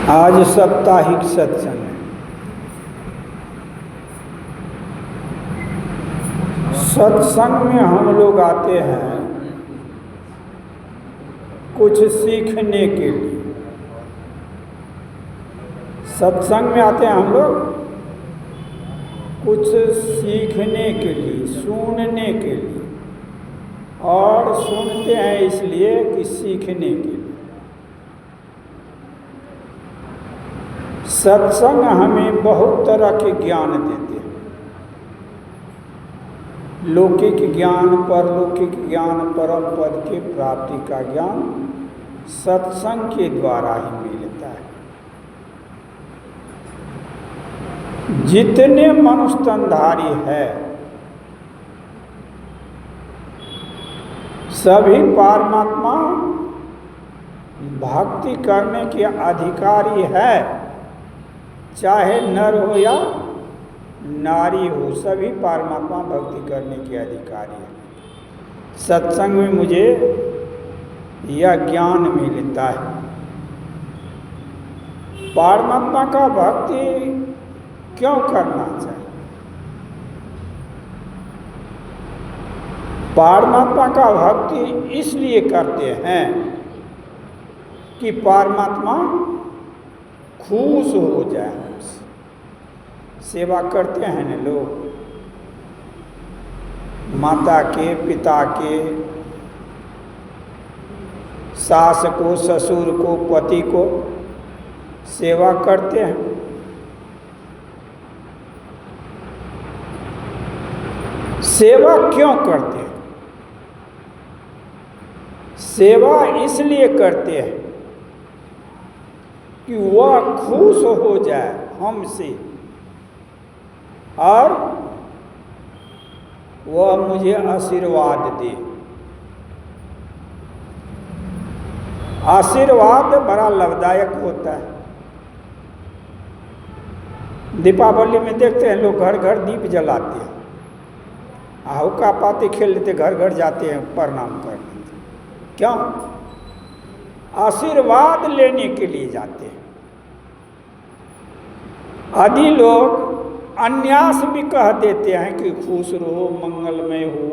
आज साप्ताहिक सत्संग है। सत्संग में हम लोग आते हैं कुछ सीखने के लिए। सत्संग में आते हैं हम लोग कुछ सीखने के लिए, सुनने के लिए, और सुनते हैं इसलिए कि सीखने के लिए। सत्संग हमें बहुत तरह के ज्ञान देते हैं। लौकिक ज्ञान, परलौकिक ज्ञान, परम पद के प्राप्ति का ज्ञान सत्संग के द्वारा ही मिलता है। जितने मनुष्य तनधारी है सभी परमात्मा भक्ति करने के अधिकारी है, चाहे नर हो या नारी हो, सभी परमात्मा भक्ति करने के अधिकारी है। सत्संग में मुझे यह ज्ञान मिलता है। परमात्मा का भक्ति क्यों करना चाहिए? परमात्मा का भक्ति इसलिए करते हैं कि परमात्मा खुश हो जाए हमसे। सेवा करते हैं ना लोग, माता के, पिता के, सास को, ससुर को, पति को सेवा करते हैं। सेवा क्यों करते हैं? सेवा इसलिए करते हैं कि वह खुश हो जाए हमसे और वह मुझे आशीर्वाद दे। आशीर्वाद बड़ा लाभदायक होता है। दीपावली में देखते हैं लोग घर घर दीप जलाते हैं, हुक्का पाती खेल लेते, घर घर जाते हैं प्रणाम करने। क्यों? आशीर्वाद लेने के लिए जाते हैं। आदि लोग अन्यास भी कह देते हैं कि खुश रहो, मंगलमय हो,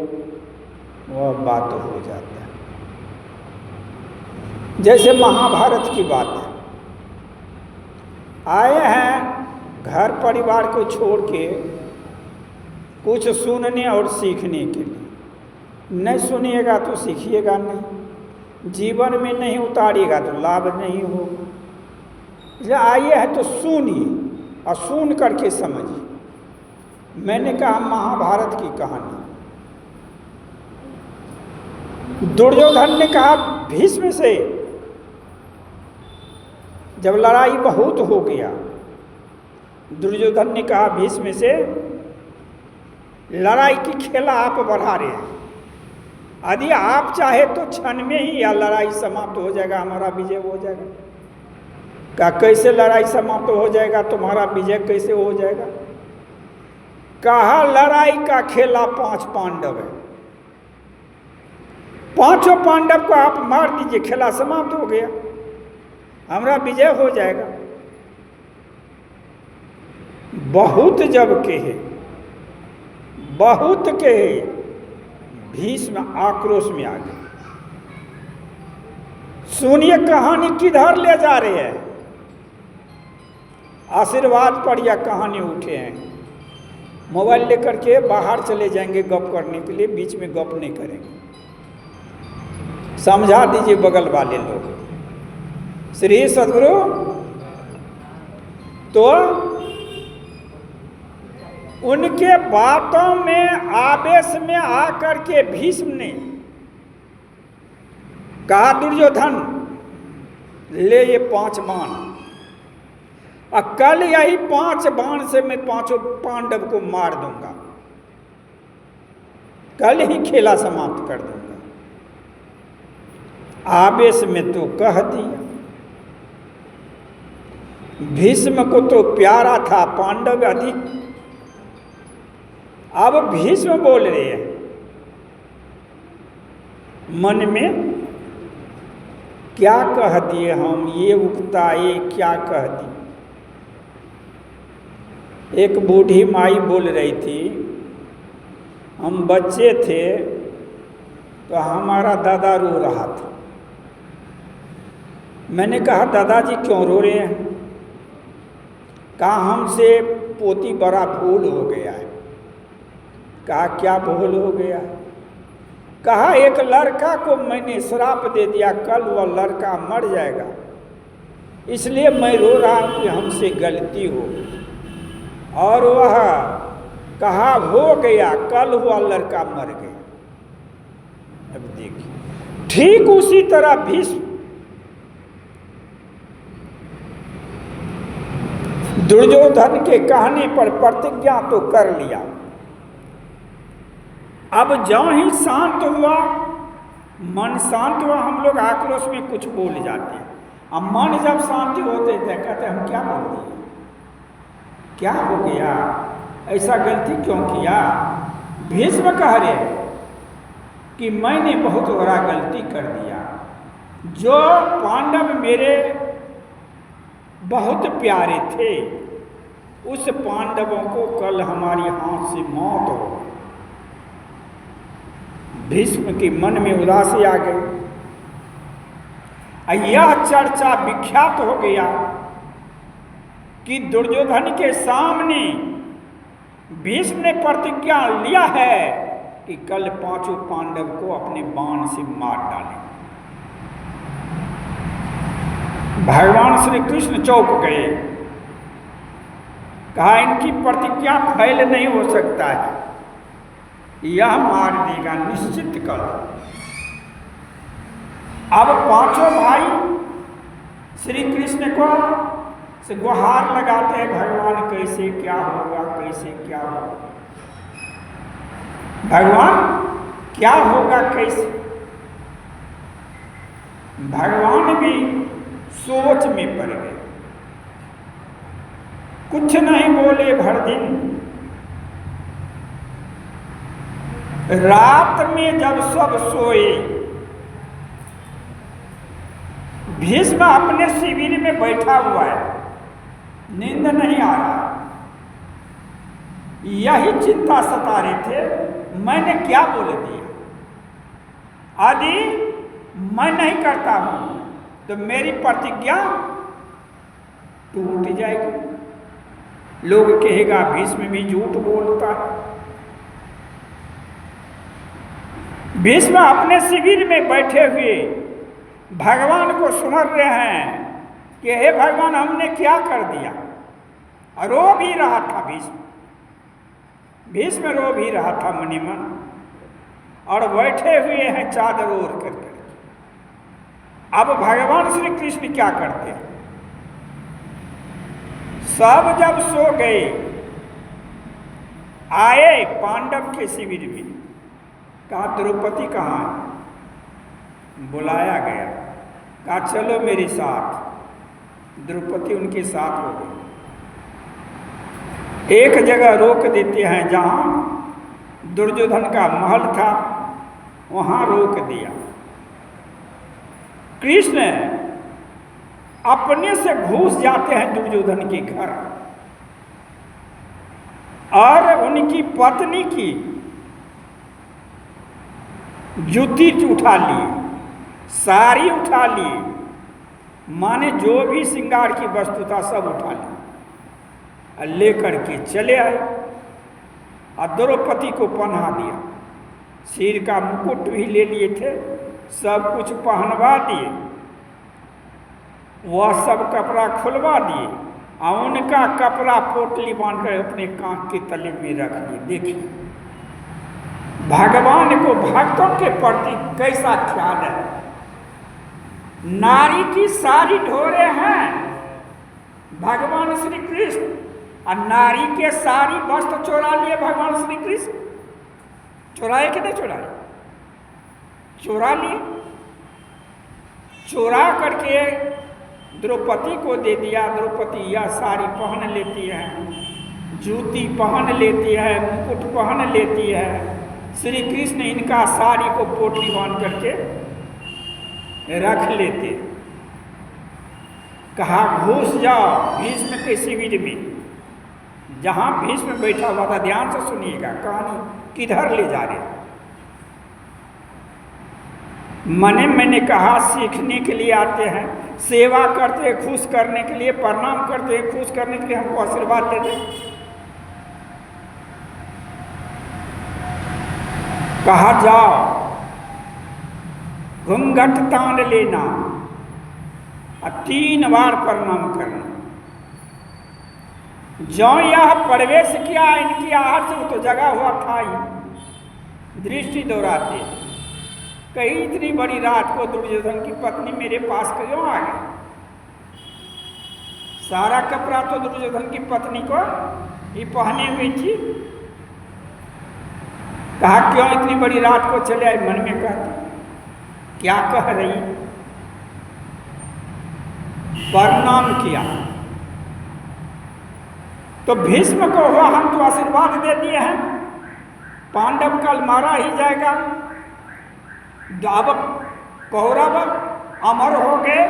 वह बात हो जाता है। जैसे महाभारत की बात है, आए हैं घर परिवार को छोड़ के कुछ सुनने और सीखने के लिए। नहीं सुनिएगा तो सीखिएगा नहीं, जीवन में नहीं उतारिएगा तो लाभ नहीं होगा। इसलिए आइए है तो सुनिए और सुन करके समझिए। मैंने कहा महाभारत की कहानी। दुर्योधन ने कहा भीष्म से, जब लड़ाई बहुत हो गया, दुर्योधन ने कहा भीष्म से, लड़ाई की खेला आप बढ़ा रहे हैं, यदि आप चाहे तो क्षण में ही यह लड़ाई समाप्त हो जाएगा, हमारा विजय हो जाएगा। कहा कैसे लड़ाई समाप्त हो जाएगा, तुम्हारा विजय कैसे हो जाएगा? कहा लड़ाई का खेला 5 पांडव है, 5 पांडव को आप मार दीजिए, खेला समाप्त हो गया, हमारा विजय हो जाएगा। बहुत जब कहे, बहुत कहे, भीष्म आक्रोश में आ गए। सुनिए कहानी किधर ले जा रहे हैं। आशीर्वाद पर यह कहानी उठे हैं। मोबाइल लेकर के बाहर चले जाएंगे गप करने के लिए, बीच में गप नहीं करेंगे। समझा दीजिए बगल वाले लोग, श्री सद्गुरु। तो उनके बातों में आवेश में आकर के भीष्म ने कहा दुर्योधन ले ये 5 बाण, और कल यही 5 बाण से मैं 5 पांडव को मार दूंगा, कल ही खेला समाप्त कर दूंगा। आवेश में तो कह दिया। भीष्म को तो प्यारा था पांडव अधिक। अब भीष्म बोल रहे हैं मन में क्या कह दिए हम, ये उगता ये क्या कह दिए। एक बूढ़ी माई बोल रही थी, हम बच्चे थे तो हमारा दादा रो रहा था। मैंने कहा दादाजी क्यों रो रहे हैं? कहा हमसे पोती बड़ा भूल हो गया है। कहा क्या भूल हो गया? कहा एक लड़का को मैंने श्राप दे दिया, कल वह लड़का मर जाएगा, इसलिए मैं रो रहा हूं कि हमसे गलती हो गई। और वह कहा हो गया, कल हुआ लड़का मर गया। अब देखिए, ठीक उसी तरह भीष्म दुर्योधन के कहने पर प्रतिज्ञा तो कर लिया, अब ज्यों ही शांत हुआ, मन शांत हुआ, हम लोग आक्रोश में कुछ बोल जाते हैं। अब मन जब शांति होते थे कहते हम क्या बोल दिए, क्या हो गया, ऐसा गलती क्यों किया? भीष्म कह रहे कि मैंने बहुत बड़ा गलती कर दिया। जो पांडव मेरे बहुत प्यारे थे, उस पांडवों को कल हमारी हाथ से मौत हो गई। भीष्म के मन में उदासी आ गई। यह चर्चा विख्यात हो गया कि दुर्योधन के सामने भीष्म ने प्रतिज्ञा लिया है कि कल पांचों पांडव को अपने बाण से मार डालें। भगवान श्री कृष्ण चौंक गए, कहा इनकी प्रतिज्ञा फैल नहीं हो सकता है, यह मार देगा निश्चित कल। अब पांचों भाई श्री कृष्ण को से गुहार लगाते हैं, भगवान कैसे क्या होगा, कैसे क्या होगा, भगवान क्या होगा कैसे। भगवान भी सोच में पड़ गए, कुछ नहीं बोले भर दिन। रात में जब सब सोए, भीष्म अपने शिविर में बैठा हुआ है, नींद नहीं आ रहा, यही चिंता सता रहे थे मैंने क्या बोल दिया। यदि मैं नहीं करता हूं तो मेरी प्रतिज्ञा टूट जाएगी, लोग कहेगा भीष्म भी झूठ बोलता है। भीष्म अपने शिविर में बैठे हुए भगवान को सुमर रहे हैं कि हे भगवान हमने क्या कर दिया। रो भी रहा था भीष्म रो भी रहा था मनि मन, और बैठे हुए हैं चादर ओढ़ करके। अब भगवान श्री कृष्ण क्या करते हैं, सब जब सो गए, आए पांडव के शिविर में, कहा द्रौपदी कहाँ है? बुलाया गया, कहा चलो मेरे साथ। द्रौपदी उनके साथ हो गई। एक जगह रोक देते हैं, जहां दुर्योधन का महल था वहां रोक दिया। कृष्ण अपने से घुस जाते हैं दुर्योधन के घर, और उनकी पत्नी की जूती उठा लिए, साड़ी उठा लिए, माने जो भी श्रृंगार की वस्तु था सब उठा लिया, लेकर के चले आए और द्रौपदी को पहना दिया। सिर का मुकुट भी ले लिए थे, सब कुछ पहनवा दिए, वह सब कपड़ा खुलवा दिए, और उनका कपड़ा पोटली बांधकर अपने कांख के तले में रख दिए। देखिए भगवान को भक्तों के प्रति कैसा ख्याल है। नारी की साड़ी ढो रहे हैं भगवान श्री कृष्ण, और नारी के सारी वस्त्र चुरा लिए भगवान श्री कृष्ण। चुराए कि नहीं चुराए? चुरा लिए, चुरा करके द्रौपदी को दे दिया। द्रौपदी यह साड़ी पहन लेती है, जूती पहन लेती है, मुकुट पहन लेती है। श्री कृष्ण इनका साड़ी को पोटली बांध करके रख लेते हैं। कहा घुस जाओ भीष्म के शिविर में। जहां भीष्म बैठा हुआ था, ध्यान से सुनिएगा कहानी किधर ले जा रहे। मैंने कहा सीखने के लिए आते हैं, सेवा करते हैं खुश करने के लिए, प्रणाम करते हैं खुश करने के लिए, हमको आशीर्वाद देते। कहा जाओ घूंघट तान लेना और 3 बार प्रणाम करना। जो यह प्रवेश किया इनकी आहट से, वो तो जगा हुआ था ही, दृष्टि दोहराते कहीं इतनी बड़ी रात को दुर्योधन की पत्नी मेरे पास क्यों आ गई। सारा कपड़ा तो दुर्योधन की पत्नी को ही पहने हुई थी। कहा क्यों इतनी बड़ी रात को चले आए। मन में कहती क्या कह रही। प्रणाम किया तो भीष्म को हुआ हम तो आशीर्वाद दे दिए हैं, पांडव कल मारा ही जाएगा, अब कौरव अमर हो गए।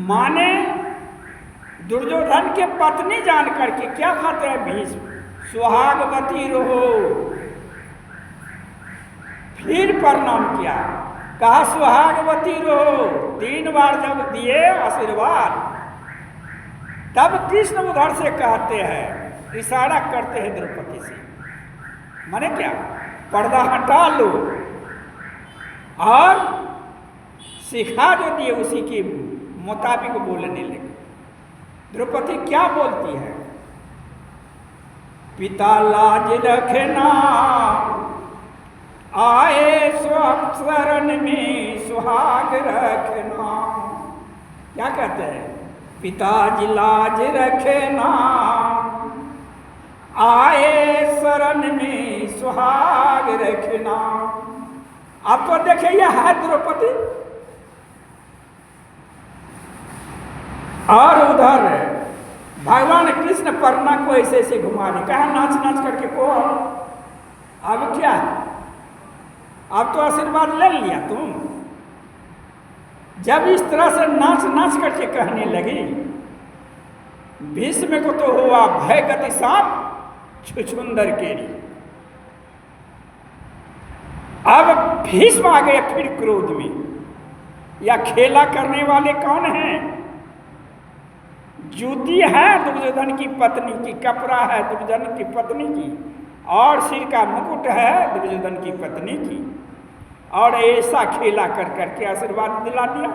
माने दुर्योधन के पत्नी जान करके क्या कहते हैं भीष्म, सुहागवती रहो। फिर प्रणाम किया, कहा सुहागवती रहो। 3 बार जब दिए आशीर्वाद, तब कृष्ण उधर से कहते हैं, इशारा करते हैं द्रौपदी से, माने क्या पर्दा हटा लो और सिखा जो दिए उसी के मुताबिक बोलने लगे। द्रौपदी क्या बोलती है, पिता लाज रखना आए स्वशरण में सुहाग रखना। क्या कहते हैं, पिताजी लाज रखना आए शरण में सुहाग रखना। आप तो देखिए यह है द्रौपदी, और उधर भगवान कृष्ण पर्णा को ऐसे ऐसे घुमा रहे, कहा नाच नाच करके को। अब क्या है, अब तो आशीर्वाद ले लिया तुम। जब इस तरह से नाच नाच करके कहने लगी, भीष्म को तो हुआ भय गति सांप छुछुंदर केरी। अब भीष्म आ गए फिर क्रोध में। या खेला करने वाले कौन हैं, जूती है दुर्योधन की पत्नी की, कपड़ा है दुर्योधन की पत्नी की, और सिर का मुकुट है दुर्योधन की पत्नी की, और ऐसा खेला कर करके आशीर्वाद दिला दिया।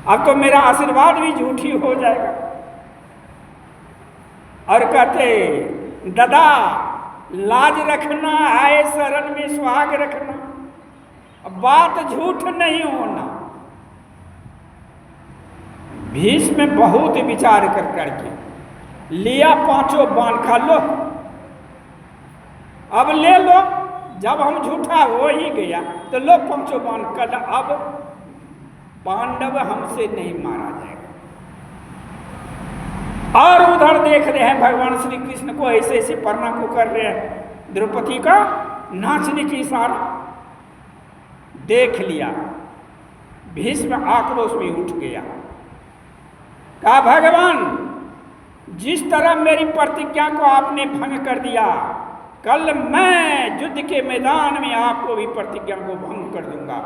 अब तो मेरा आशीर्वाद भी झूठी हो जाएगा। और कहते दादा लाज रखना आए शरण में सुहाग रखना, बात झूठ नहीं होना। भीष्म में बहुत विचार कर करके लिया 5 बाण, खा लो अब ले लो, जब हम झूठा हो ही गया तो लो 5 बाण कल, अब पांडव हमसे नहीं मारा जाएगा। और उधर देख रहे हैं भगवान श्री कृष्ण को ऐसे ऐसे पर्णा को कर रहे हैं, द्रौपदी का नाचने की इशारा देख लिया। भीष्म आक्रोश में उठ गया, कहा भगवान जिस तरह मेरी प्रतिज्ञा को आपने भंग कर दिया, कल मैं युद्ध के मैदान में आपको भी प्रतिज्ञा को भंग कर दूंगा।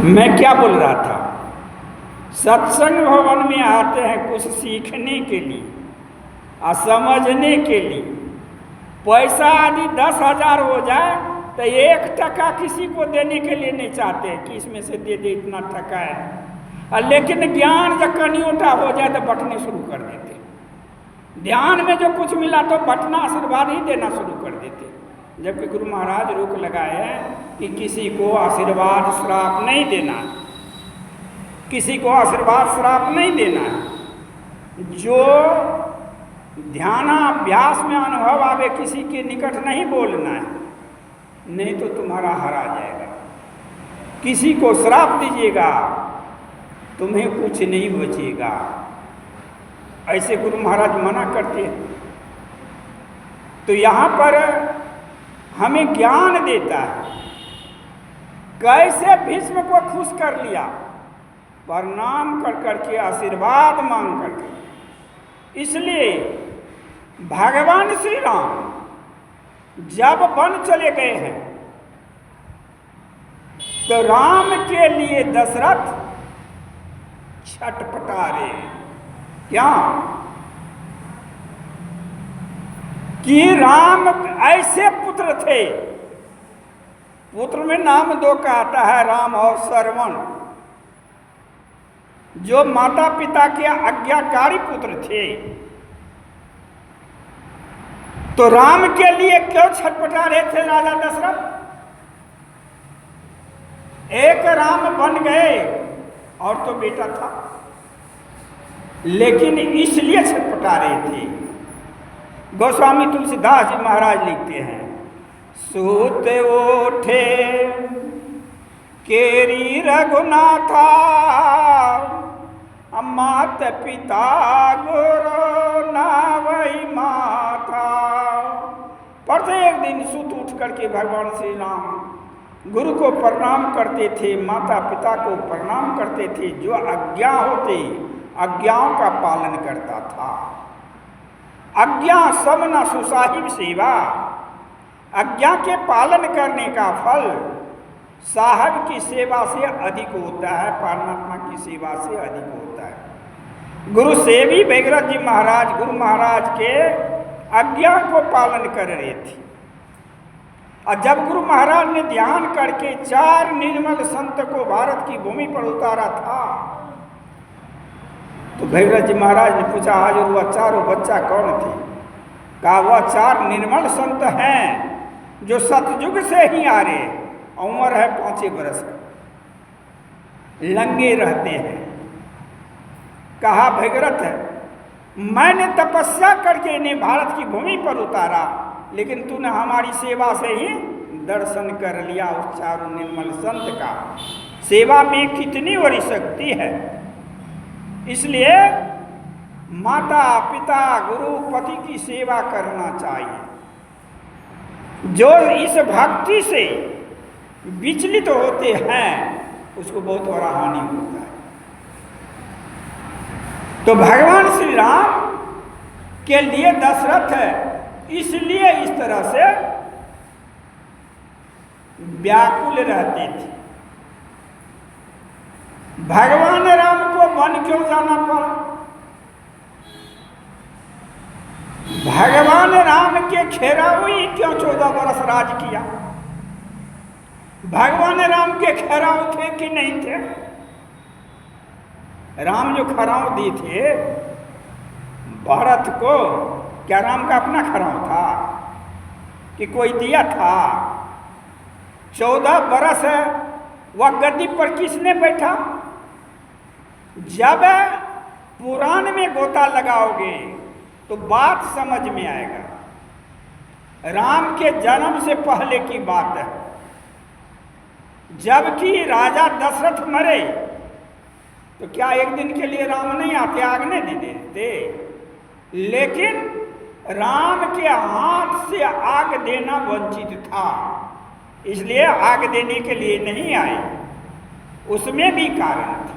मैं क्या बोल रहा था, सत्संग भवन में आते हैं कुछ सीखने के लिए और समझने के लिए। पैसा यदि 10,000 हो जाए तो 1 टका किसी को देने के लिए नहीं चाहते कि इसमें से दे दे इतना टका है। लेकिन ज्ञान जब कनियोटा हो जाए तो बंटने शुरू कर देते। ध्यान में जो कुछ मिला तो बंटना आशीर्वाद ही देना शुरू कर देते। जबकि गुरु महाराज रोक लगाए हैं कि किसी को आशीर्वाद श्राप नहीं देना, किसी को आशीर्वाद श्राप नहीं देना है। जो ध्यानाभ्यास में अनुभव आवे किसी के निकट नहीं बोलना है, नहीं तो तुम्हारा हरा जाएगा। किसी को श्राप दीजिएगा तुम्हें कुछ नहीं बचेगा, ऐसे गुरु महाराज मना करते हैं। तो यहाँ पर हमें ज्ञान देता है, कैसे भीष्म को खुश कर लिया, प्रणाम कर करके, आशीर्वाद मांग करके। इसलिए भगवान श्री राम जब वन चले गए हैं तो राम के लिए दशरथ छटपटा रहे। क्या कि राम ऐसे पुत्र थे, पुत्र में नाम दो का आता है, राम और श्रवण, जो माता पिता के आज्ञाकारी पुत्र थे। तो राम के लिए क्यों छटपटा रहे थे राजा दशरथ? एक राम बन गए और तो बेटा था, लेकिन इसलिए छटपटा रहे थे। गोस्वामी तुलसीदास जी महाराज लिखते हैं, सूत ओठे केरी रघुनाथा, मात पिता गुरु नावई माथा। प्रत्येक दिन सुत उठ करके भगवान श्री राम गुरु को प्रणाम करते थे, माता पिता को प्रणाम करते थे। जो आज्ञा होते आज्ञाओं का पालन करता था। आज्ञा समना सुसाहिब सेवा, आज्ञा के पालन करने का फल साहब की सेवा से अधिक होता है, परमात्मा की सेवा से अधिक होता है। गुरु सेवी भगीरथ जी महाराज गुरु महाराज के आज्ञा को पालन कर रहे थे। और जब गुरु महाराज ने ध्यान करके 4 निर्मल संत को भारत की भूमि पर उतारा था, तो भगीरथ जी महाराज ने पूछा, आज वह चारों बच्चा कौन थे? कहा, वह 4 निर्मल संत हैं जो सतयुग से ही आ रहे, उम्र है 5 बरस का, लंगे रहते हैं। कहा, भगीरथ मैंने तपस्या करके इन्हें भारत की भूमि पर उतारा, लेकिन तूने हमारी सेवा से ही दर्शन कर लिया उस 4 निर्मल संत का। सेवा में कितनी बड़ी शक्ति है। इसलिए माता पिता गुरु पति की सेवा करना चाहिए। जो इस भक्ति से विचलित होते हैं उसको बहुत बड़ा हानि होता है। तो भगवान श्री राम के लिए दशरथ इसलिए इस तरह से व्याकुल रहते थे। भगवान राम को वन क्यों जाना पड़ा? भगवान राम के खेराऊ ही क्यों 14 वर्ष राज किया? भगवान राम के खेराऊ थे कि नहीं थे? राम जो खराव दिए थे भरत को, क्या राम का अपना खराव था कि कोई दिया था? 14 बरस वह गद्दी पर किसने बैठा? जब पुराण में गोता लगाओगे तो बात समझ में आएगा। राम के जन्म से पहले की बात है, जबकि राजा दशरथ मरे तो क्या एक दिन के लिए राम नहीं आते, आग नहीं दे देते? लेकिन राम के हाथ से आग देना वंचित था, इसलिए आग देने के लिए नहीं आए। उसमें भी कारण था।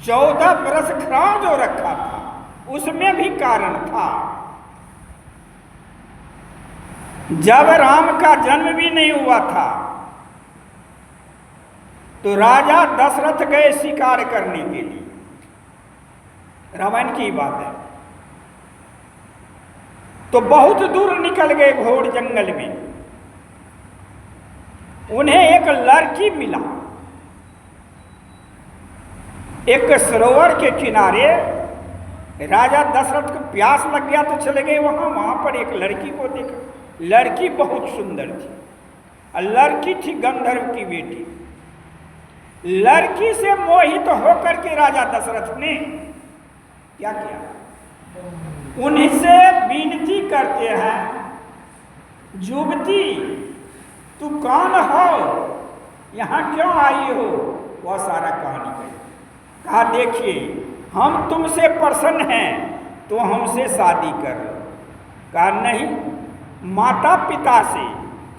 14 बरस खराव जो रखा था उसमें भी कारण था। जब राम का जन्म भी नहीं हुआ था तो राजा दशरथ गए शिकार करने के लिए। रामायण की बात है। तो बहुत दूर निकल गए घोर जंगल में। उन्हें एक लड़की मिला। एक सरोवर के किनारे राजा दशरथ को प्यास लग गया तो चले गए वहां पर एक लड़की को देखा। लड़की बहुत सुंदर थी। लड़की थी गंधर्व की बेटी। लड़की से मोहित होकर के राजा दशरथ ने क्या किया? उन्हीं से विनती करते हैं, युवती तू कौन हो, यहाँ क्यों आई हो? वह सारा कहानी कही। कहा, देखिए हम तुमसे प्रसन्न हैं तो हमसे शादी कर लो। कहा, नहीं, माता पिता से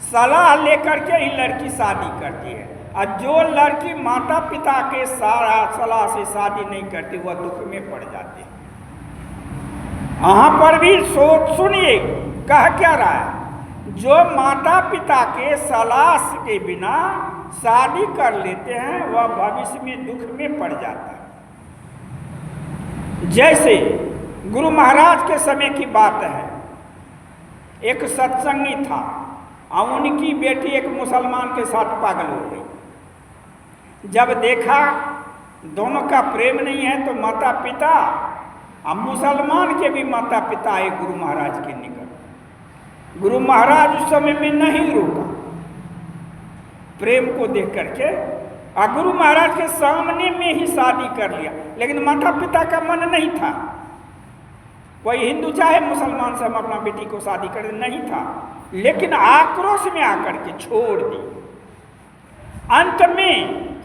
सलाह लेकर के ही लड़की शादी करती है, और जो लड़की माता पिता के सारा सलाह से शादी नहीं करती वह दुख में पड़ जाती है। यहाँ पर भी सोच सुनिए, कह क्या रहा है, जो माता पिता के सलाह के बिना शादी कर लेते हैं वह भविष्य में दुख में पड़ जाता है। जैसे गुरु महाराज के समय की बात है, एक सत्संगी था और उनकी बेटी एक मुसलमान के साथ पागल हो गई। जब देखा दोनों का प्रेम नहीं है तो माता पिता और मुसलमान के भी माता पिता आए गुरु महाराज के निकट। गुरु महाराज उस समय में नहीं रोका प्रेम को देख करके, और गुरु महाराज के सामने में ही शादी कर लिया। लेकिन माता पिता का मन नहीं था, कोई हिंदू चाहे मुसलमान से हम अपना बेटी को शादी कर नहीं था, लेकिन आक्रोश में आकर के छोड़ दी। अंत में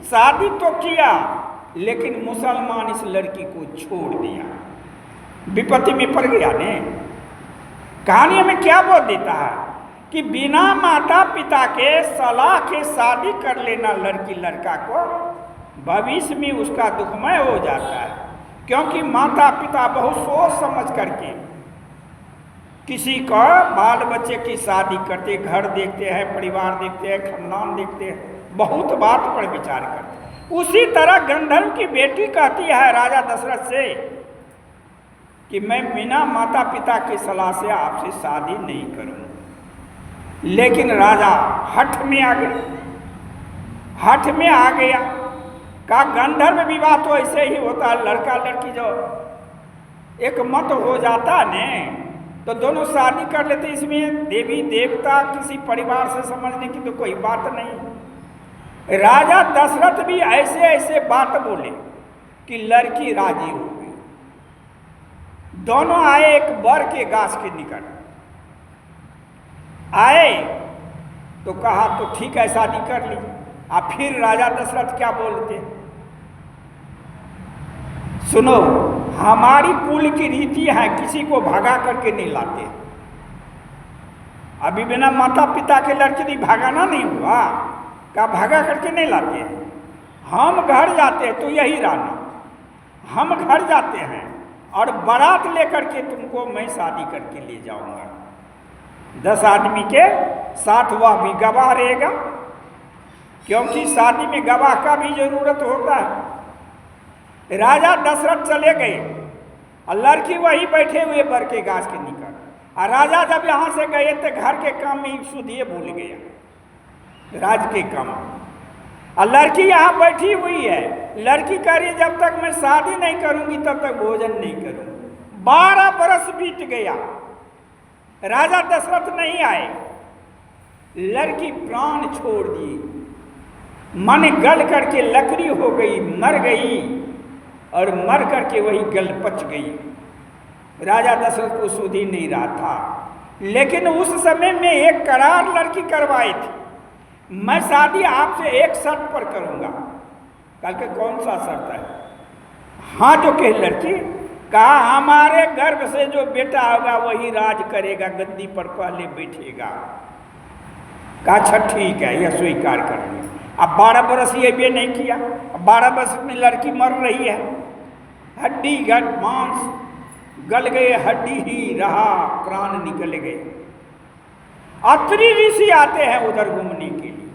शादी तो किया लेकिन मुसलमान इस लड़की को छोड़ दिया, विपत्ति में पड़ गया ने। कहानी हमें क्या बोल देता है कि बिना माता पिता के सलाह के शादी कर लेना लड़की लड़का को भविष्य में उसका दुखमय हो जाता है। क्योंकि माता पिता बहुत सोच समझ करके किसी का बाल बच्चे की शादी करते, घर देखते हैं, परिवार देखते हैं, खानदान देखते हैं, बहुत बात पर विचार करते हैं। उसी तरह गंधर्व की बेटी कहती है राजा दशरथ से कि मैं बिना माता पिता की सलाह से आपसे शादी नहीं करूँगा। लेकिन राजा हठ में आ गया, हठ में आ गया। का गंधर्व विवाह तो ऐसे ही होता है, लड़का लड़की जो एक मत हो जाता ने तो दोनों शादी कर लेते। इसमें देवी देवता किसी परिवार से समझने की तो कोई बात नहीं। राजा दशरथ भी ऐसे ऐसे बात बोले कि लड़की राजी हो गई। दोनों आए एक बर के गाछ के निकट आए तो कहा तो ठीक है शादी कर ली। अब फिर राजा दशरथ क्या बोलते, सुनो हमारी कुल की रीति है किसी को भगा करके नहीं लाते। अभी बिना माता पिता के लड़के नहीं भगाना नहीं हुआ, का भगा करके नहीं लाते। हम घर जाते हैं तो यही रानी, हम घर जाते हैं और बारात लेकर के तुमको मैं शादी करके ले जाऊंगा। 10 आदमी के साथ वह भी गवाह रहेगा, क्योंकि शादी में गवाह का भी जरूरत होता है। राजा दशरथ चले गए और लड़की वही बैठे हुए बर के गाछ के निकट। और राजा जब यहाँ से गए तो घर के काम में सुधिए भूल गया, राज के काम। और लड़की यहाँ बैठी हुई है, लड़की कह रही जब तक मैं शादी नहीं करूँगी तब तक भोजन नहीं करूँगी। 12 बरस बीत गया, राजा दशरथ नहीं आए। लड़की प्राण छोड़ दी, मन गल करके लकड़ी हो गई, मर गई, और मर करके वही गल पच गई। राजा दशरथ को सुधी नहीं रहा था। लेकिन उस समय में एक करार लड़की करवाई थी, मैं शादी आपसे एक शर्त पर करूंगा। कल के कौन सा शर्त है? हाँ जो कहे लड़की, कहा हमारे गर्भ से जो बेटा होगा वही राज करेगा, गद्दी पर पहले बैठेगा। कहा अच्छा ठीक है, यह स्वीकार कर लिया। अब 12 बरस ये भी नहीं किया, 12 बरस में लड़की मर रही है, हड्डी गल मांस गल गए, हड्डी ही रहा, प्राण निकल गए। अत्रि ऋषि आते हैं उधर घूमने के लिए,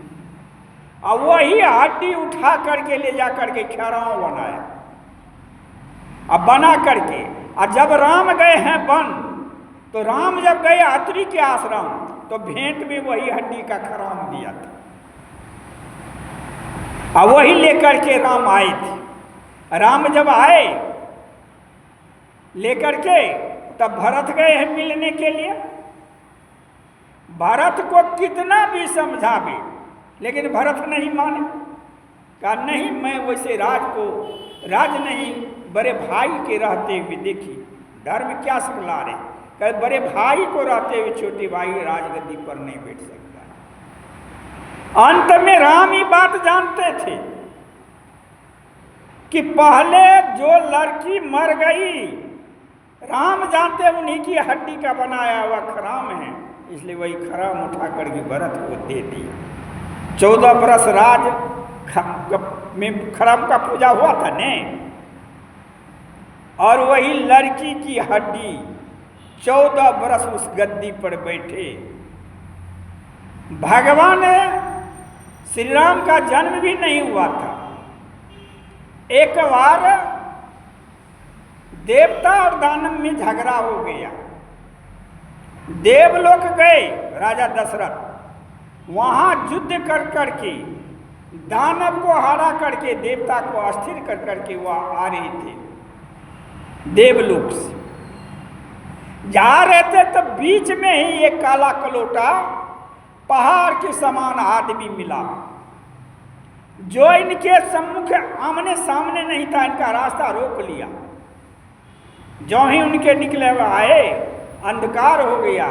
और वही हड्डी उठा करके ले जा करके खराव बनाया। अब बना करके और जब राम गए हैं वन, तो राम जब गए अत्रि के आश्रम तो भेंट में वही हड्डी का खराम दिया था, और वही लेकर के राम आए थे। राम जब आए लेकर के तब भरत गए हैं मिलने के लिए। भरत को कितना भी समझावे लेकिन भरत नहीं माने। कहा नहीं, मैं वैसे राज नहीं, बड़े भाई के रहते हुए देखी धर्म क्या सिखला रहे। कहे बड़े भाई को रहते हुए छोटे भाई राजगद्दी पर नहीं बैठ सकता। अंत में राम ही बात जानते थे कि पहले जो लड़की मर गई, राम जानते उन्हीं की हड्डी का बनाया हुआ खराम है, इसलिए वही खराम उठा करके भरत को दे दिया। 14 बरस राज में खराम का पूजा हुआ था ने, और वही लड़की की हड्डी 14 बरस उस गद्दी पर बैठे। भगवान श्री राम का जन्म भी नहीं हुआ था। एक बार देवता और दानव में झगड़ा हो गया। देवलोक गए राजा दशरथ, वहां युद्ध कर करके दानव को हरा करके देवता को अस्थिर कर करके वह आ रहे थे देवलोक से। जा रहे थे तो बीच में ही एक काला कलोटा पहाड़ के समान आदमी मिला, जो इनके सम्मुख आमने सामने नहीं था, इनका रास्ता रोक लिया। जो ही उनके निकले हुए आए, अंधकार हो गया,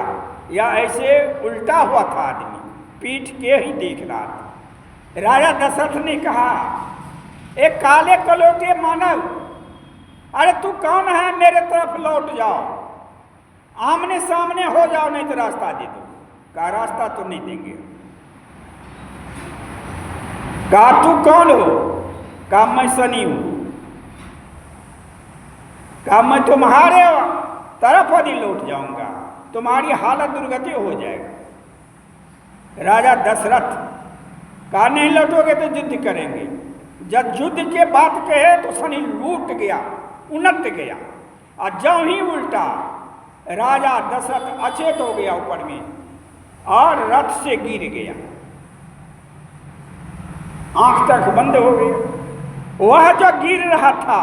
या ऐसे उल्टा हुआ था आदमी, पीठ के ही देख रहा था। राजा दशरथ ने कहा, एक काले कलोटे मानव, अरे तू कौन है, मेरे तरफ लौट जाओ, आमने सामने हो जाओ, नहीं तो रास्ता दे दो। कहा रास्ता तो नहीं देंगे। कहा तू कौन हो? कहा मैं शनि हूं। कहा मैं तुम्हारे तरफ यदि लौट जाऊंगा तुम्हारी हालत दुर्गति हो जाएगा। राजा दशरथ कहा नहीं लौटोगे तो युद्ध करेंगे। जब युद्ध के बात कहे तो शनि लूट गया, उनट गया, और जब ही उल्टा राजा दशरथ अचेत हो गया ऊपर में और रथ से गिर गया, आंख तक बंद हो गया। वह जो गिर रहा था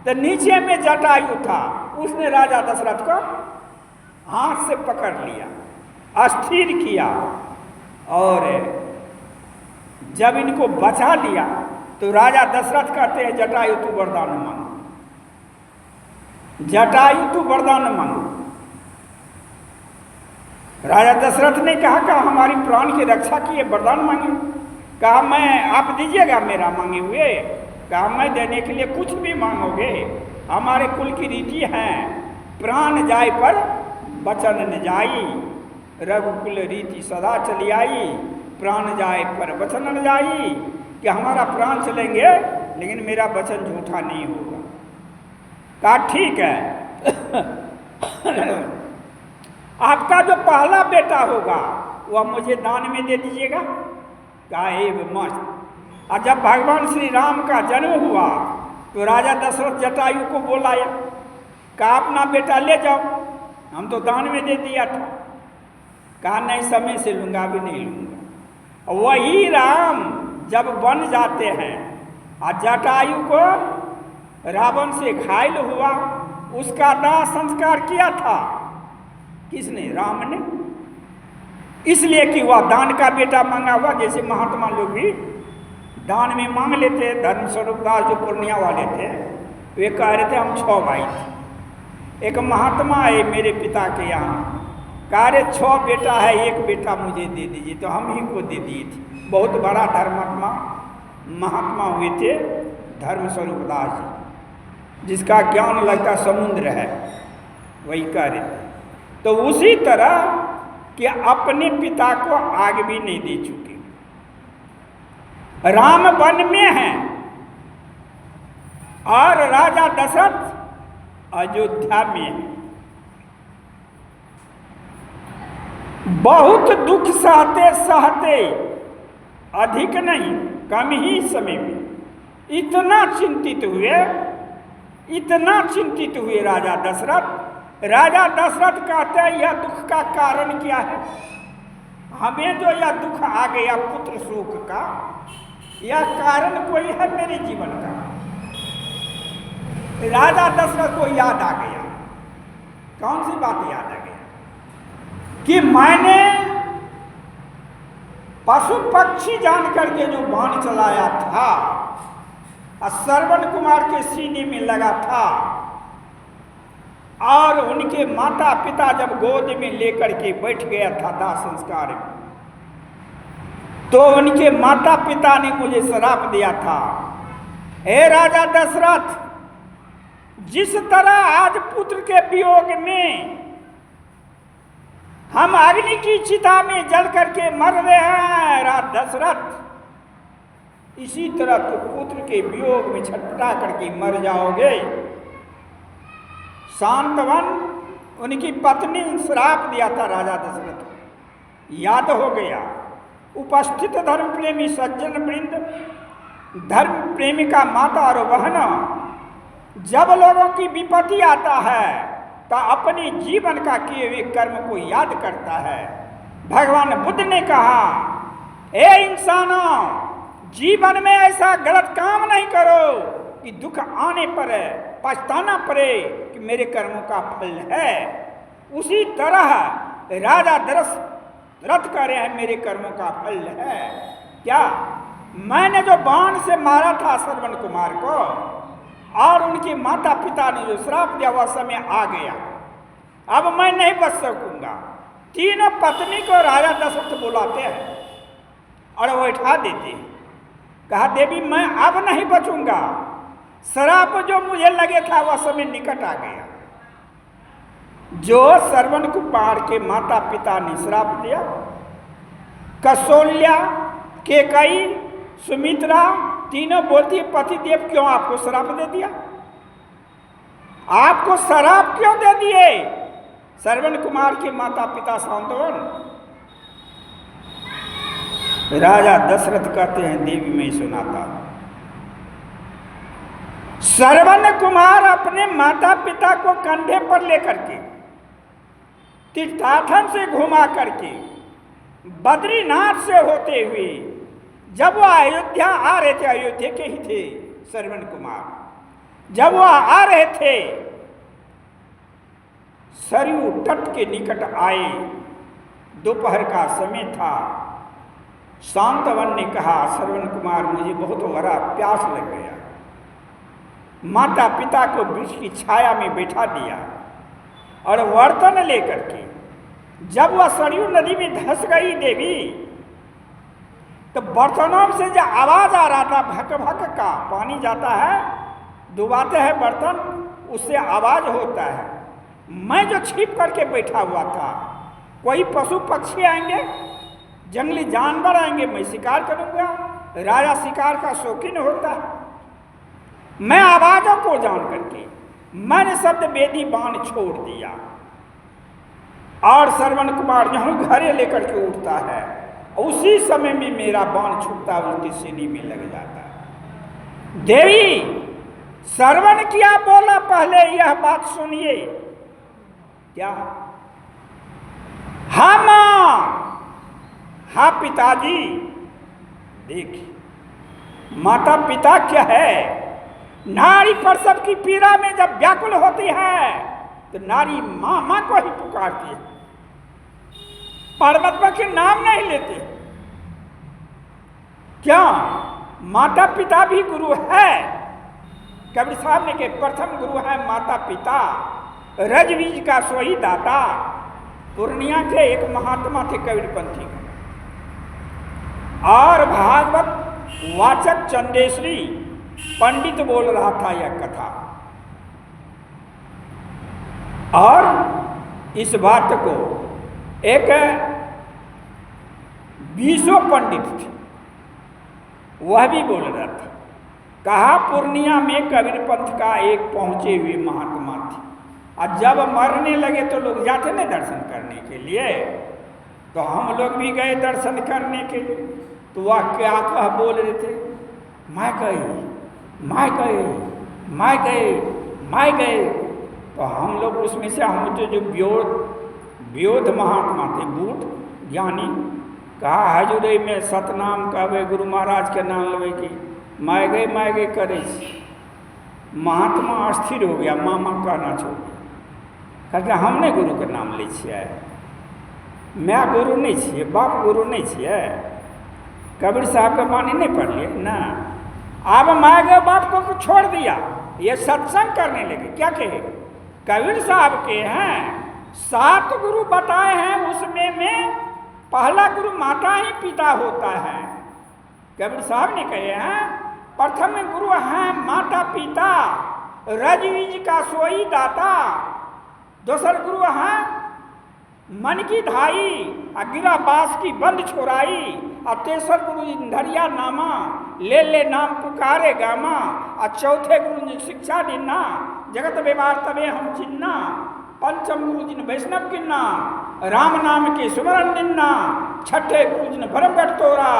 तो नीचे में जटायु था, उसने राजा दशरथ को हाथ से पकड़ लिया, अस्थिर किया, और जब इनको बचा लिया तो राजा दशरथ कहते हैं जटायु तू वरदान मांगो, जटायु तू वरदान मांगो। राजा दशरथ ने कहा हमारी प्राण की रक्षा की वरदान मांगे। कहा मैं, आप दीजिएगा मेरा मांगे हुए। कहा मैं देने के लिए कुछ भी मांगोगे, हमारे कुल की रीति है, प्राण जाय पर वचन न जाई, रघुकुल रीति सदा चली आई, प्राण जाय पर वचन न जाई, कि हमारा प्राण चलेंगे लेकिन मेरा वचन झूठा नहीं होगा। कहा ठीक है आपका जो पहला बेटा होगा वह मुझे दान में दे दीजिएगा। कहा मस्त। और जब भगवान श्री राम का जन्म हुआ तो राजा दशरथ जटायु को बुलाया, कहा अपना बेटा ले जाओ, हम तो दान में दे दिया था। कहा नहीं समय से लूंगा भी नहीं लूंगा। वही राम जब बन जाते हैं और जटायु को रावण से घायल हुआ, उसका दाह संस्कार किया था किसने? राम ने। इसलिए कि वह दान का बेटा मांगा हुआ, जैसे महात्मा लोग भी दान में मांग लेते। धर्म स्वरूप दास जो पूर्णिया वाले थे वे कह रहे थे हम 6 भाई थे। एक महात्मा है मेरे पिता के यहाँ, कह रहे 6 बेटा है, एक बेटा मुझे दे दीजिए, तो हम ही को दे दिए थे। बहुत बड़ा धर्मात्मा महात्मा हुए थे धर्म स्वरूप दास जी, जिसका ज्ञान लगता समुद्र है, वही कह रहे थे। तो उसी तरह कि अपने पिता को आग भी नहीं दे चुके। राम वन में हैं और राजा दशरथ अयोध्या में है। बहुत दुख सहते सहते, अधिक नहीं कम ही समय में इतना चिंतित हुए राजा दशरथ। राजा दशरथ कहते हैं यह दुख का कारण क्या है? हमें जो यह दुख आ गया पुत्र शोक का, यह कारण कोई है मेरे जीवन का? राजा दशरथ को याद आ गया। कौन सी बात याद आ गया? कि मैंने पशु पक्षी जान करके जो बाण चलाया था और श्रवण कुमार के सीने में लगा था, और उनके माता पिता जब गोद में लेकर के बैठ गया था दाह संस्कार में, तो उनके माता पिता ने मुझे श्राप दिया था, हे राजा दशरथ, जिस तरह आज पुत्र के वियोग में हम अग्नि की चिता में जल करके मर रहे हैं दशरथ, इसी तरह तो पुत्र के वियोग में छटपटा करके मर जाओगे। शांतवन उनकी पत्नी श्राप दिया था राजा दशरथ को, याद हो गया। उपस्थित धर्म प्रेमी सज्जन वृंद, धर्म प्रेमिका माता और बहन, जब लोगों की विपत्ति आता है तो अपने जीवन का किए हुए कर्म को याद करता है। भगवान बुद्ध ने कहा, ए इंसानों, जीवन में ऐसा गलत काम नहीं करो कि दुख आने पर पछताना पड़े कि मेरे कर्मों का फल है। उसी तरह राजा दशरथ कह रहे हैं, मेरे कर्मों का फल है। क्या मैंने जो बाण से मारा था श्रवण कुमार को, और उनके माता पिता ने जो श्राप दिया, वह समय आ गया, अब मैं नहीं बच सकूंगा। तीनों पत्नी को राजा दशरथ बुलाते हैं और वो उठा देते हैं। कहा, देवी मैं अब नहीं बचूंगा, श्राप जो मुझे लगे था वह समय निकट आ गया। जो श्रवण कुमार के माता पिता ने श्राप दिया, कौशल्या, केकई, सुमित्रा तीनों बोलती है, पतिदेव क्यों आपको श्राप दे दिया? आपको श्राप क्यों दे दिए? श्रवण कुमार के माता पिता शांतवन। राजा दशरथ कहते हैं, देवी मैं सुनाता हूं। श्रवण कुमार अपने माता पिता को कंधे पर लेकर के तीर्थाटन से घुमा करके बद्रीनाथ से होते हुए जब वह अयोध्या आ रहे थे, अयोध्या के ही थे श्रवण कुमार, जब वह आ रहे थे सरयू तट के निकट आए, दोपहर का समय था। शांतवन ने कहा, श्रवण कुमार मुझे बहुत बड़ा प्यास लग गया। माता पिता को वृक्ष की छाया में बैठा दिया और बर्तन लेकर के जब वह सरयू नदी में धंस गई देवी, तो बर्तनों से जो आवाज आ रहा था भक भक का, पानी जाता है डुबाते हैं बर्तन, उससे आवाज होता है। मैं जो छिप करके बैठा हुआ था, कोई पशु पक्षी आएंगे, जंगली जानवर आएंगे, मैं शिकार करूंगा। राजा शिकार का शौकीन होता है। मैं आवाजों को जान करके मैंने शब्द वेदी बाण छोड़ दिया और श्रवण कुमार जहां घरे लेकर के उठता है, उसी समय में मेरा बाण छूटता है, उसकी सीढ़ी में लग जाता है। देवी श्रवण किया, बोला पहले यह बात सुनिए। क्या? हाँ मां, हाँ पिताजी। देखिए माता पिता क्या है, नारी प्रसव की पीड़ा में जब व्याकुल होती है तो नारी मां मां को ही पुकारती है, परमात्मा के नाम नहीं लेते। क्या माता पिता भी गुरु है? कबीर साहब ने के प्रथम गुरु है माता पिता, रजबीज का सोई दाता। पूर्णिया के एक महात्मा थे कबीरपंथी, और भागवत वाचक चंदेश्वरी पंडित बोल रहा था यह कथा, और इस बात को एक 20 पंडित थे, वह भी बोल रहा था। कहा पूर्णिया में कबीर पंथ का एक पहुंचे हुए महात्मा थे, और जब मरने लगे तो लोग जाते ना दर्शन करने के लिए, तो हम लोग भी गए दर्शन करने के लिए। तो वह क्या कह बोल रहे थे, मैं गए, मैं गए, मैं गए, मैं गए। तो हम लोग उसमें से हम जो व्योध महात्मा थे, बूढ़ ज्ञानी, कहा हजूर में सतनाम कहवे, गुरु महाराज के नाम लेवे की मैं गए करे। महात्मा अस्थिर हो गया, मामा कहना छोड़ दिया, कहते हमने गुरु के नाम लै छियै, मैं गुरु नहीं छियै, बाप गुरु नहीं छियै। कबीर साहब का वाणी नहीं पढ़िए ना, अब माँ के बाप को छोड़ दिया, ये सत्संग करने लगे। क्या कहे, कबीर साहब के हैं 7 गुरु बताए हैं, उसमें में पहला गुरु माता ही पिता होता है। कबीर साहब ने कहे हैं प्रथम गुरु हैं माता पिता, रजबीज का सोई दाता। दूसर गुरु हैं मन की धाई गिरा बास की बंद छोराई तेसर गुरु जी धरिया नामा ले नाम पुकारे गामा चौथे गुरु जी शिक्षा दिना जगत व्यवहार तबे हम चिन्ना पंचम गुरु जी ने वैष्णव किन्ना राम नाम के सुमरन दिन्ना छठे गुरु जी ने भरमगढ़ तोरा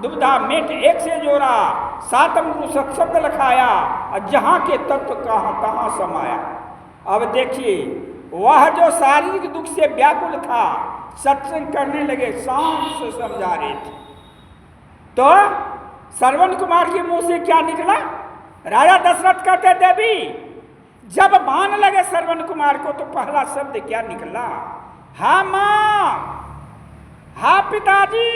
दुविधा मेट एक से जोड़ा सातम गुरु सत्शब्द लखाया और जहाँ के तत्व कहाँ कहाँ समाया। अब देखिए वह जो शारीरिक दुख से व्याकुल था सत्संग करने लगे शांत से समझा रहे थे तो श्रवण कुमार के मुंह से क्या निकला? राजा दशरथ कहते देवी जब बाण लगे श्रवण कुमार को तो पहला शब्द क्या निकला? हा मां, हा पिताजी।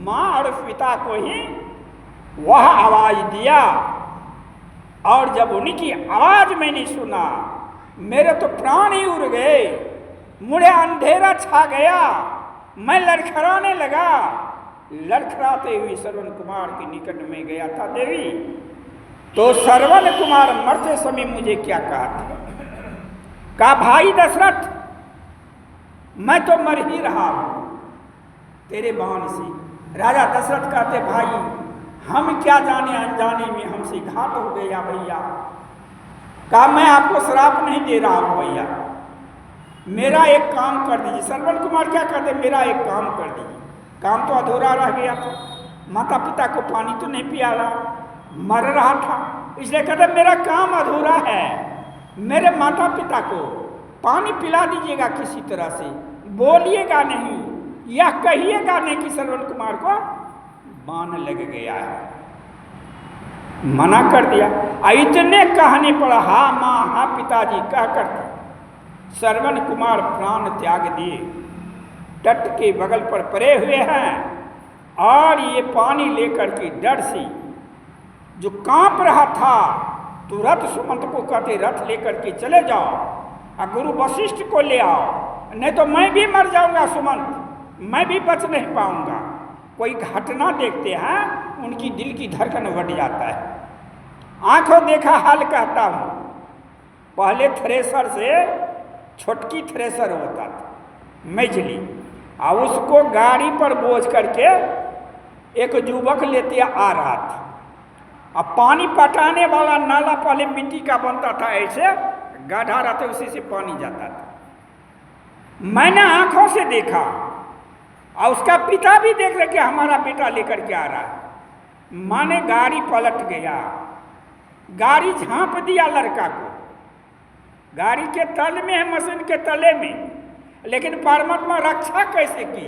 मां और पिता को ही वह आवाज दिया और जब उनकी आवाज मैंने सुना मेरे तो प्राण ही उड़ गए, मुझे अंधेरा छा गया, मैं लड़खड़ाने लगा। लड़खड़ाते हुए श्रवण कुमार के निकट में गया था देवी तो श्रवण कुमार मरते समय मुझे क्या कहा था? कहा भाई दशरथ मैं तो मर ही रहा हूं तेरे बाण से। राजा दशरथ कहते भाई हम क्या जाने अनजाने में हमसे घात हो गया भैया। कहा मैं आपको श्राप नहीं दे रहा हूं भैया, मेरा एक काम कर दीजिए। श्रवण कुमार क्या कहते मेरा एक काम कर दीजिए, काम तो अधूरा रह गया था, माता पिता को पानी तो नहीं पिया रहा, मर रहा था, इसलिए कहते मेरा काम अधूरा है, मेरे माता पिता को पानी पिला दीजिएगा किसी तरह से, बोलिएगा नहीं या कहिएगा नहीं कि श्रवण कुमार को बाण लग गया है। मना कर दिया। इतने कहने पर हा माँ हा पिताजी कह कर श्रवण कुमार प्राण त्याग दिए। तट के बगल पर पड़े हुए हैं और ये पानी लेकर के डर से जो कांप रहा था तुरंत सुमंत को कहते रथ लेकर के चले जाओ और गुरु वशिष्ठ को ले आओ, नहीं तो मैं भी मर जाऊंगा सुमंत, मैं भी बच नहीं पाऊंगा। कोई घटना देखते हैं उनकी दिल की धड़कन बढ़ जाता है। आंखों देखा हाल कहता हूं, पहले थ्रेसर से छोटकी थ्रेसर होता था मेजली, और उसको गाड़ी पर बोझ करके एक युवक लेते आ रहा था। अब पानी पटाने वाला नाला पहले मिट्टी का बनता था, ऐसे गड्ढा रहते उसी से पानी जाता था। मैंने आंखों से देखा और उसका पिता भी देख रहे कि हमारा बेटा लेकर के आ रहा है। माने गाड़ी पलट गया, गाड़ी झांप दिया लड़का को, गाड़ी के तल में है मशीन के तले में, लेकिन परमात्मा रक्षा कैसे की?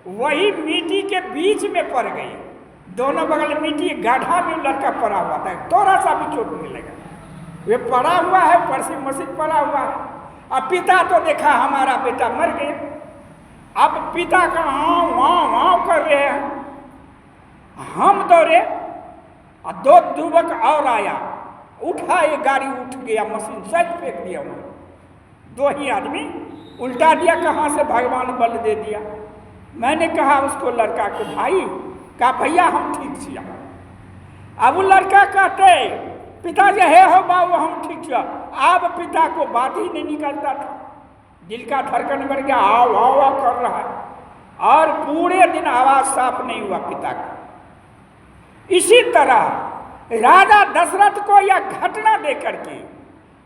वही मिट्टी के बीच में पड़ गई, दोनों बगल मिट्टी गड्ढा में लड़का पड़ा हुआ था, थोड़ा सा भी चोट नहीं लगा, वे पड़ा हुआ है, पर से मशीन पड़ा हुआ है। अब पिता तो देखा हमारा बेटा मर गया, अब पिता का हाँ वाँ वाँ कर रहे हैं। हम दौड़े और दो युवक और आया, उठा ये गाड़ी उठ गया, मशीन सच फेंक दिया उन्होंने। दो ही आदमी उल्टा दिया, कहाँ से भगवान बल दे दिया। मैंने कहा उसको लड़का को भाई, कहा भैया हम ठीक छिया। अब वो लड़का कहते पिताजी है हो बाबू हम ठीक छिया। अब पिता को बात ही नहीं निकलता था, दिल का धड़कन बढ़ गया, हाव हाव हाव कर रहा है और पूरे दिन आवाज साफ नहीं हुआ पिता का। इसी तरह राजा दशरथ को यह घटना देकर के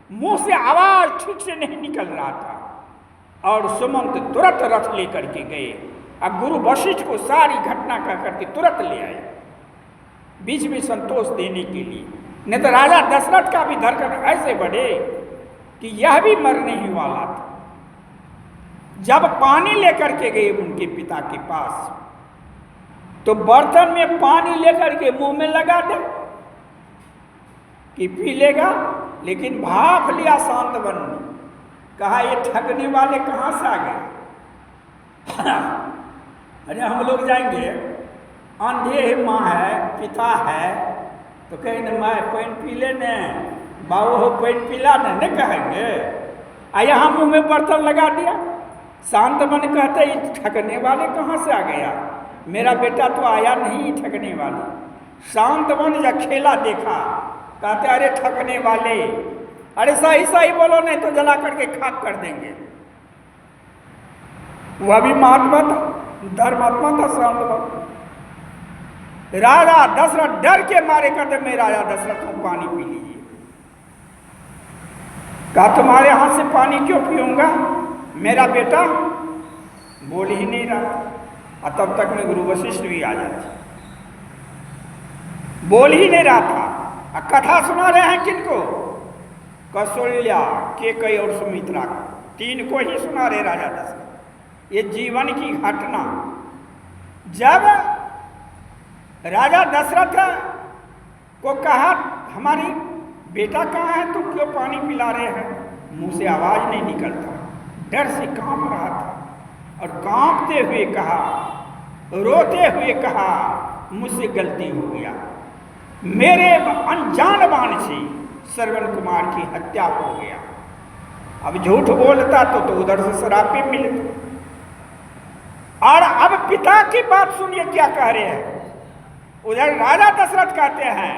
मुंह से आवाज ठीक से नहीं निकल रहा था और सुमंत तुरंत रथ लेकर के गए और गुरु वशिष्ठ को सारी घटना कह करके तुरंत ले आए, बीच में संतोष देने के लिए। नहीं तो राजा दशरथ का भी धड़कन ऐसे बढ़े कि यह भी मरने ही वाला था। जब पानी लेकर के गए उनके पिता के पास तो बर्तन में पानी लेकर के मुंह में लगा दे कि पी लेगा, लेकिन भाप लिया शांत बन। कहा ये ठगने वाले कहाँ से आ गए? अरे हम लोग जाएंगे, अंधे है, माँ है, पिता है, तो कहें न मैं पानी पी लेने, बाबू हो पानी पिला नहीं कहेंगे। यहाँ मुंह में बर्तन लगा दिया, शांत मन कहते ये ठगने वाले कहाँ से आ गया? मेरा बेटा तो आया नहीं ठगने वाले। शांत मन या खेला देखा, कहते अरे ठगने वाले, अरे सही सही बोलो नहीं तो जला करके खाक कर देंगे। वह भी महात्मा था, धर्मात्मा था, शांतवन। राजा दशरथ डर के मारे कहते मैं राजा दशरथ हूं, पानी पी लीजिए। कहा तुम्हारे हाथ से पानी क्यों पीऊंगा, मेरा बेटा बोल ही नहीं रहा। और तब तक में गुरु वशिष्ठ भी आ जाते, बोल ही नहीं रहा था। कथा सुना रहे हैं किनको, कौशल्या, केकई और सुमित्रा, तीन को ही सुना रहे राजा दशरथ। ये जीवन की घटना, जब राजा दशरथ को कहा हमारी बेटा कहाँ है, तुम क्यों पानी पिला रहे हैं, मुंह से आवाज नहीं निकलता, डर से कांप रहा था। और कांपते हुए कहा, रोते हुए कहा, मुझसे गलती हो गया, मेरे अनजान बाण से श्रवण कुमार की हत्या हो गया। अब झूठ बोलता तो उधर से शराब भी मिलता। और अब पिता की बात सुनिए क्या कह रहे हैं। उधर राजा दशरथ कहते हैं,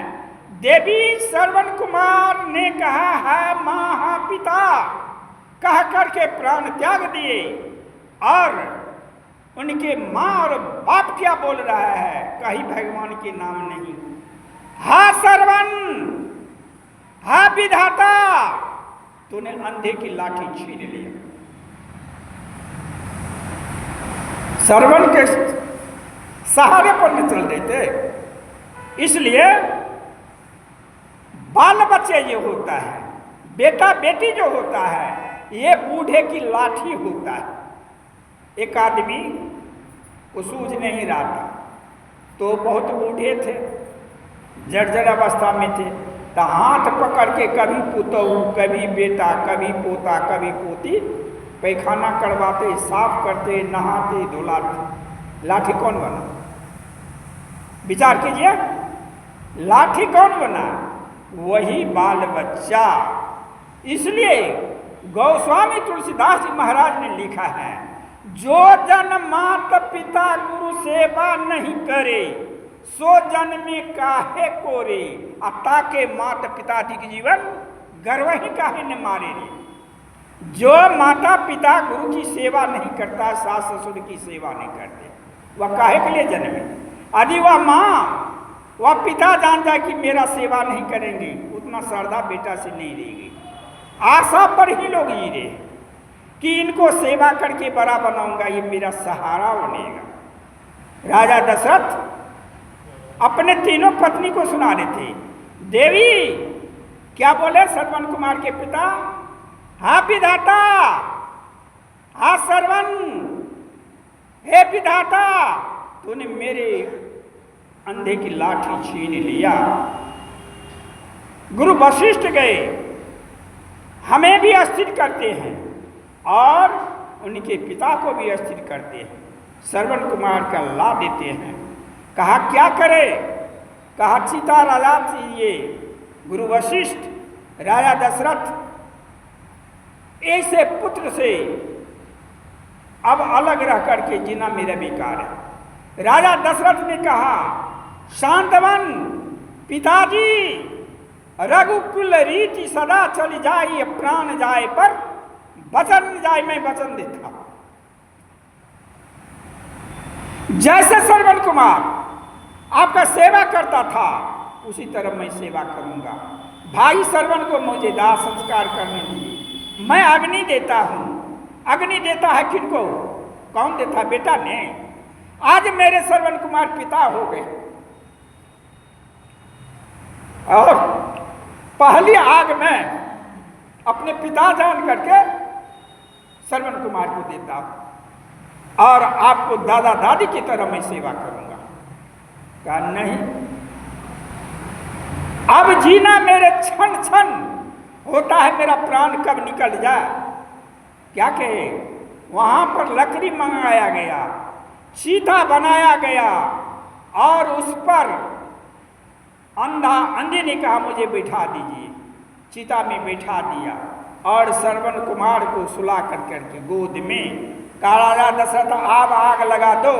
देवी श्रवण कुमार ने कहा है मां हा पिता, कह करके प्राण त्याग दिए। और उनके मां और बाप क्या बोल रहा है, कहीं भगवान के नाम नहीं। हा श्रवण, हा विधाता, तूने अंधे की लाठी छीन लिया। श्रवण के सहारे पर न चल देते, इसलिए बाल बच्चे ये होता है, बेटा बेटी जो होता है, ये बूढ़े की लाठी होता है। एक आदमी को सूझ नहीं रहा था, तो बहुत बूढ़े थे, जर्जर अवस्था में थे, तो हाथ पकड़ के कभी पुतहू, कभी बेटा, कभी पोता, कभी पोती पैखाना करवाते, साफ करते, नहाते, धुलाते। लाठी कौन बना, विचार कीजिए, लाठी कौन बना, वही बाल बच्चा। इसलिए गोस्वामी तुलसीदास जी महाराज ने लिखा है, जो जन मात पिता गुरु सेवा नहीं करे, सो जन में काहे कोरे। ताके माता पिता अधिक जीवन, गर्व ही काहे न मारे रे। जो माता पिता गुरु की सेवा नहीं करता, सास ससुर की सेवा नहीं करते, वह काहे के लिए जन्मे। यदि वह माँ वह पिता जान जाए कि मेरा सेवा नहीं करेंगे, उतना श्रद्धा बेटा से नहीं रहेगी। आशा पर ही लोग जी रहे कि इनको सेवा करके बड़ा बनाऊंगा, ये मेरा सहारा बनेगा। राजा दशरथ अपने तीनों पत्नी को सुना रहे थे। देवी क्या बोले श्रवण कुमार के पिता, हा विधाता, हा श्रवण, हे विधाता, तूने मेरे अंधे की लाठी छीन लिया। गुरु वशिष्ठ गए, हमें भी अस्थिर करते हैं और उनके पिता को भी अस्थिर करते हैं। श्रवण कुमार का ला देते हैं। कहा क्या करे, कहा चिता राजा चाहिए। गुरु वशिष्ठ राजा दशरथ ऐसे पुत्र से अब अलग रह करके जीना मेरा बेकार है। राजा दशरथ ने कहा, शांतवन पिताजी, रघुकुल रीति सदा चली जाए, प्राण जाए पर वचन जाए, मैं वचन देता। जैसे श्रवण कुमार आपका सेवा करता था, उसी तरह मैं सेवा करूंगा। भाई श्रवण को मुझे दाह संस्कार करने दीजिए। मैं अग्नि देता हूं। अग्नि देता है किनको, कौन देता, बेटा ने। आज मेरे श्रवण कुमार पिता हो गए और पहली आग में अपने पिता जान करके श्रवण कुमार को देता हूं और आपको दादा दादी की तरह मैं सेवा करूंगा। कहा नहीं, अब जीना मेरे क्षण क्षण होता है, मेरा प्राण कब निकल जाए। क्या कहे, वहां पर लकड़ी मंगाया गया, चीता बनाया गया और उस पर अंधे ने कहा मुझे बैठा दीजिए। चीता में बैठा दिया और श्रवण कुमार को सुला कर करके गोद में कहा, राजा दशरथ आप आग लगा दो,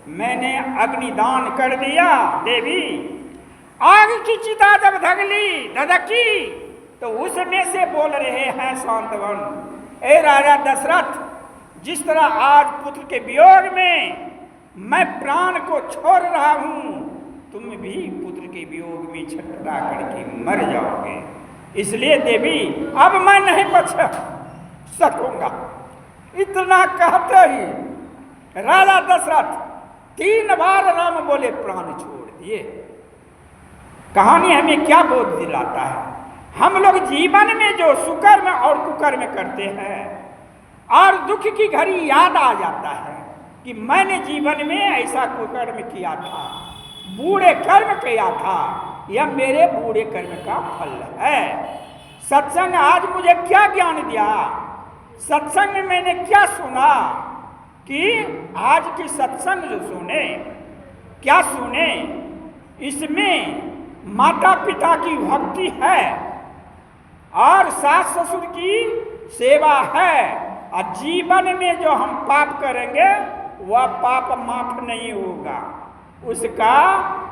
मैंने अग्निदान कर दिया। देवी आग की चिता जब धधकी तो उसमें से बोल रहे हैं शांतवन, ए राजा दशरथ, जिस तरह आज पुत्र के वियोग में मैं प्राण को छोड़ रहा हूं, तुम भी पुत्र के वियोग में छटपटा करके मर जाओगे। इसलिए देवी अब मैं नहीं बच सकूंगा। इतना कहते ही राजा दशरथ 3 बार राम बोले प्राण छोड़ दिए। कहानी हमें क्या बोध दिलाता है? हम लोग जीवन में जो सुकर्म और कुकर्म करते हैं और दुख की घड़ी याद आ जाता है कि मैंने जीवन में ऐसा कुकर्म किया था, बूढ़े कर्म किया था, यह मेरे बूढ़े कर्म का फल है। सत्संग आज मुझे क्या ज्ञान दिया? सत्संग में मैंने क्या सुना कि आज की सत्संग जो सुने, क्या सुने, इसमें माता पिता की भक्ति है और सास ससुर की सेवा है। और जीवन में जो हम पाप करेंगे वह पाप माफ नहीं होगा, उसका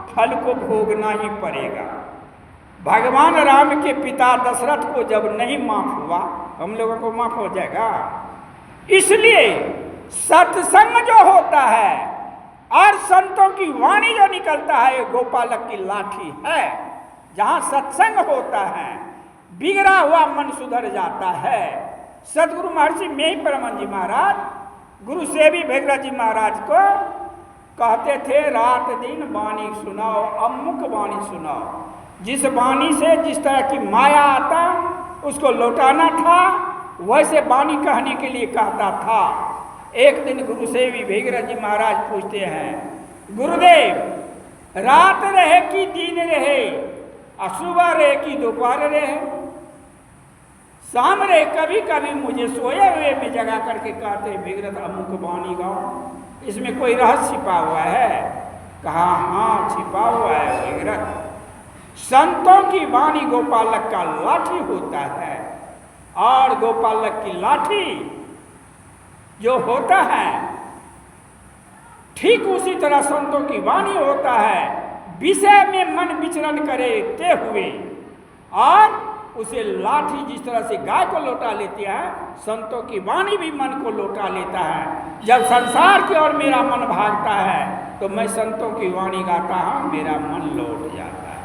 फल को भोगना ही पड़ेगा। भगवान राम के पिता दशरथ को जब नहीं माफ हुआ, हम लोगों को माफ हो जाएगा? इसलिए सत्संग जो होता है और संतों की वाणी जो निकलता है, गोपालक की लाठी है। जहां सत्संग होता है बिगड़ा हुआ मन सुधर जाता है। सदगुरु महर्षि में परमहंस जी महाराज गुरु सेवी भृगुराज जी महाराज को कहते थे, रात दिन वाणी सुनाओ, अमुक वाणी सुनाओ। जिस वाणी से जिस तरह की माया आता उसको लौटाना था, वैसे वाणी कहने के लिए कहता था। एक दिन गुरु सेवी भृगुराज जी महाराज पूछते हैं, गुरुदेव रात रहे कि दिन रहे, सुबह रहे कि दोपहर रहे, शाम रहे, कभी कभी मुझे सोए हुए में जगा करके कहते हैं भृगुराज अमुक वाणी गाओ, इसमें कोई रहस्य छिपा हुआ है? कहा हाँ छिपा हुआ है भृगुराज। संतों की वाणी गोपालक का लाठी होता है और गोपालक की लाठी जो होता है ठीक उसी तरह संतों की वाणी होता है। विषय में मन विचरण करते हुए और उसे लाठी जिस तरह से गाय को लौटा लेती है, संतों की वाणी भी मन को लौटा लेता है। जब संसार की ओर मेरा मन भागता है तो मैं संतों की वाणी गाता हूं, मेरा मन लौट जाता है।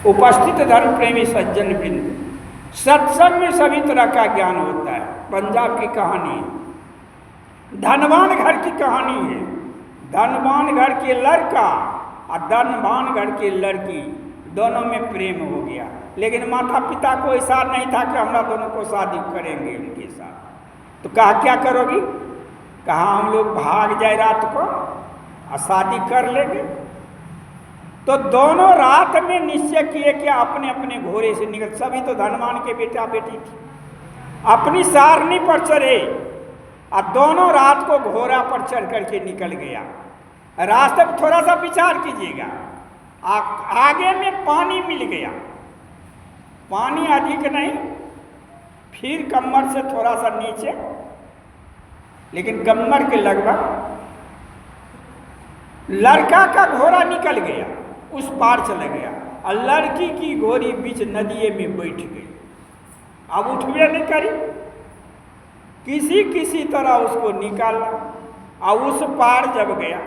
उपस्थित धर्म प्रेमी सज्जन वृंद, सत्संग में सभी तरह का ज्ञान होता है। पंजाब की कहानी, धनवान घर की कहानी है। धनवान घर के लड़का और धनवान घर की लड़की दोनों में प्रेम हो गया, लेकिन माता पिता को ऐसा नहीं था कि हमरा दोनों को शादी करेंगे उनके साथ। तो कहा क्या करोगी? कहा हम लोग भाग जाए रात को और शादी कर लेंगे। तो दोनों रात में निश्चय किए कि अपने अपने घोड़े से निकल, सभी तो धनवान के बेटा बेटी थी, अपनी सारनी पर चढ़े और दोनों रात को घोड़ा पर चढ़ करके निकल गया। रास्ते में थोड़ा सा विचार कीजिएगा, आगे में पानी मिल गया, पानी अधिक नहीं, फिर कमर से थोड़ा सा नीचे, लेकिन कमर के लगभग। लड़का का घोड़ा निकल गया, उस पार चला गया और लड़की की घोड़ी बीच नदिये में बैठ गई। अब उठवे नहीं करी, किसी तरह उसको निकाला और उस पार जब गया,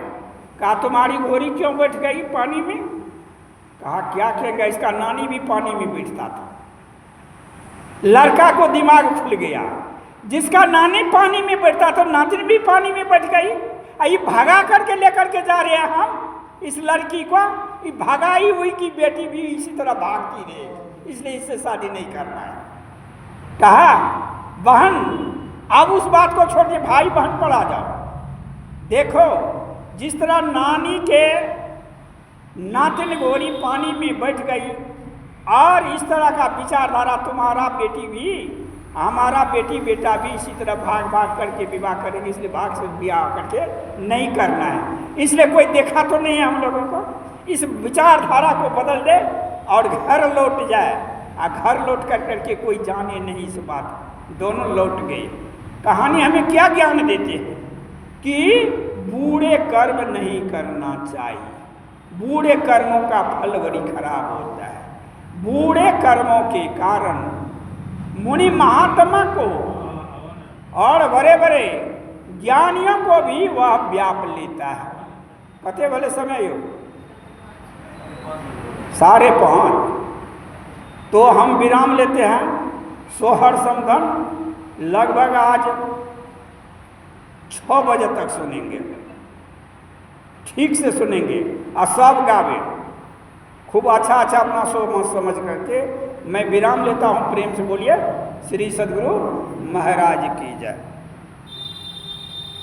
कहा तुम्हारी घोड़ी क्यों बैठ गई पानी में? कहा क्या कहेगा, इसका नानी भी पानी में बैठता था। लड़का को दिमाग खुल गया, जिसका नानी पानी में बैठता था नातिन भी पानी में बैठ गई। ये भगा करके लेकर के जा रहे हैं हम इस लड़की को, ये भगाई हुई की बेटी भी इसी तरह भागती रहे, इसलिए इससे शादी नहीं करना है। कहा बहन अब उस बात को छोड़ के भाई बहन पर आ जाओ। देखो जिस तरह नानी के नातिन घोड़ी पानी में बैठ गई और इस तरह का विचारधारा तुम्हारा बेटी भी हमारा बेटी बेटा भी इसी तरह भाग भाग करके विवाह करेंगे, इसलिए भाग से विवाह करके नहीं करना है। इसलिए कोई देखा तो नहीं है हम लोगों को, इस विचारधारा को बदल दे और घर लौट जाए। और घर लौट कर करके कोई जाने नहीं इस बात। दोनों लौट गए। कहानी हमें क्या ज्ञान देती है कि बूढ़े कर्म नहीं करना चाहिए। बूढ़े कर्मों का फल बड़ी खराब होता है। बूढ़े कर्मों के कारण मुनि महात्मा को और बड़े बड़े ज्ञानियों को भी वह व्याप लेता है। कते भले समय हो 5:30 तो हम विराम लेते हैं। सोहर समधन लगभग आज 6 बजे तक सुनेंगे, ठीक से सुनेंगे और सब गावे खूब अच्छा अपना समझ करके। मैं विराम लेता हूँ। प्रेम से बोलिए श्री सद्गुरु महाराज की जय।